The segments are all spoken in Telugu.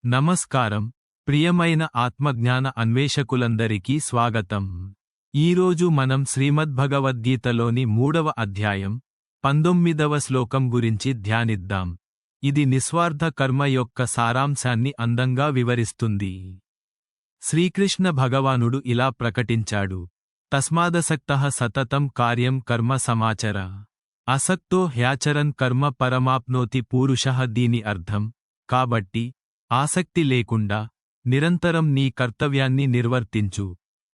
నమస్కారం ప్రియమైన ఆత్మజ్ఞాన అన్వేషకులందరికీ స్వాగతం. ఈరోజు మనం శ్రీమద్భగవద్గీతలోని 3వ అధ్యాయం 19వ శ్లోకం గురించి ధ్యానిద్దాం. ఇది నిస్వార్థ కర్మ యొక్క సారాంశాన్ని అందంగా వివరిస్తుంది. శ్రీకృష్ణ భగవానుడు ఇలా ప్రకటించాడు: తస్మాదసక్తః సతతం కార్యం కర్మ సమాచర, అసక్తో హ్యాచరన్ కర్మ పరమాప్నోతి పూరుషః. దీని అర్థం, కాబట్టి ఆసక్తి లేకుండా నిరంతరం నీ కర్తవ్యాన్ని నిర్వర్తించు,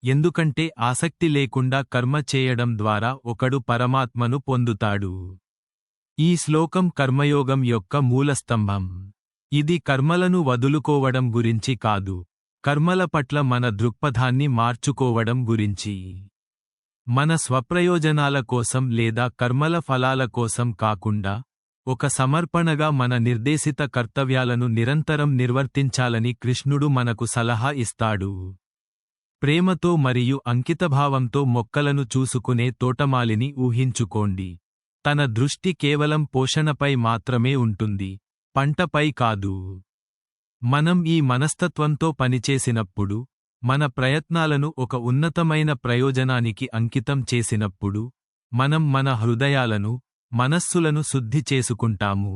ఎందుకంటే ఆసక్తి లేకుండా కర్మ చేయడం ద్వారా ఒకడు పరమాత్మను పొందుతాడు. ఈ శ్లోకం కర్మయోగం యొక్క మూలస్తంభం. ఇది కర్మలను వదులుకోవడం గురించి కాదు, కర్మల పట్ల మన దృక్పథాన్ని మార్చుకోవడం గురించి. మన స్వప్రయోజనాల కోసం లేదా కర్మల ఫలాల కోసం కాకుండా ఒక సమర్పణగా మన నిర్దేశిత కర్తవ్యాలను నిరంతరం నిర్వర్తించాలని కృష్ణుడు మనకు సలహా ఇస్తాడు. ప్రేమతో మరియు అంకితభావంతో మొక్కలను చూసుకునే తోటమాలిని ఊహించుకోండి. తన దృష్టి కేవలం పోషణపై మాత్రమే ఉంటుంది, పంటపై కాదు. మనం ఈ మనస్తత్వంతో పనిచేసినప్పుడు, మన ప్రయత్నాలను ఒక ఉన్నతమైన ప్రయోజనానికి అంకితం చేసినప్పుడు, మనం మన హృదయాలను, మనస్సులను శుద్ధి చేసుకుంటాము.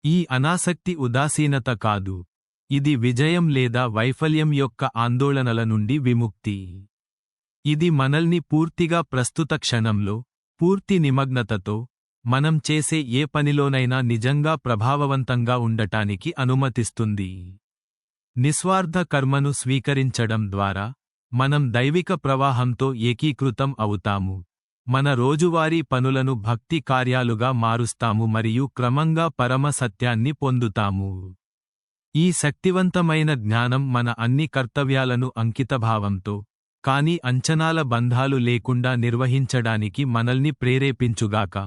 ఈ అనాసక్తి ఉదాసీనత కాదు, ఇది విజయం లేదా వైఫల్యం యొక్క ఆందోళనల నుండి విముక్తి. ఇది మనల్ని పూర్తిగా ప్రస్తుత క్షణంలో, పూర్తి నిమగ్నతతో, మనం చేసే ఏ పనిలోనైనా నిజంగా ప్రభావవంతంగా ఉండటానికి అనుమతిస్తుంది. నిస్వార్థ కర్మను స్వీకరించడం ద్వారా మనం దైవిక ప్రవాహంతో ఏకీకృతం అవుతాము, మన రోజువారీ పనులను భక్తి కార్యాలుగా మారుస్తాము మరియు క్రమంగా పరమ సత్యాన్ని పొందుతాము. ఈ శక్తివంతమైన జ్ఞానం మన అన్ని కర్తవ్యాలను అంకితభావంతో, కానీ అంచనాల బంధాలు లేకుండా నిర్వహించడానికి మనల్ని ప్రేరేపించుగాక.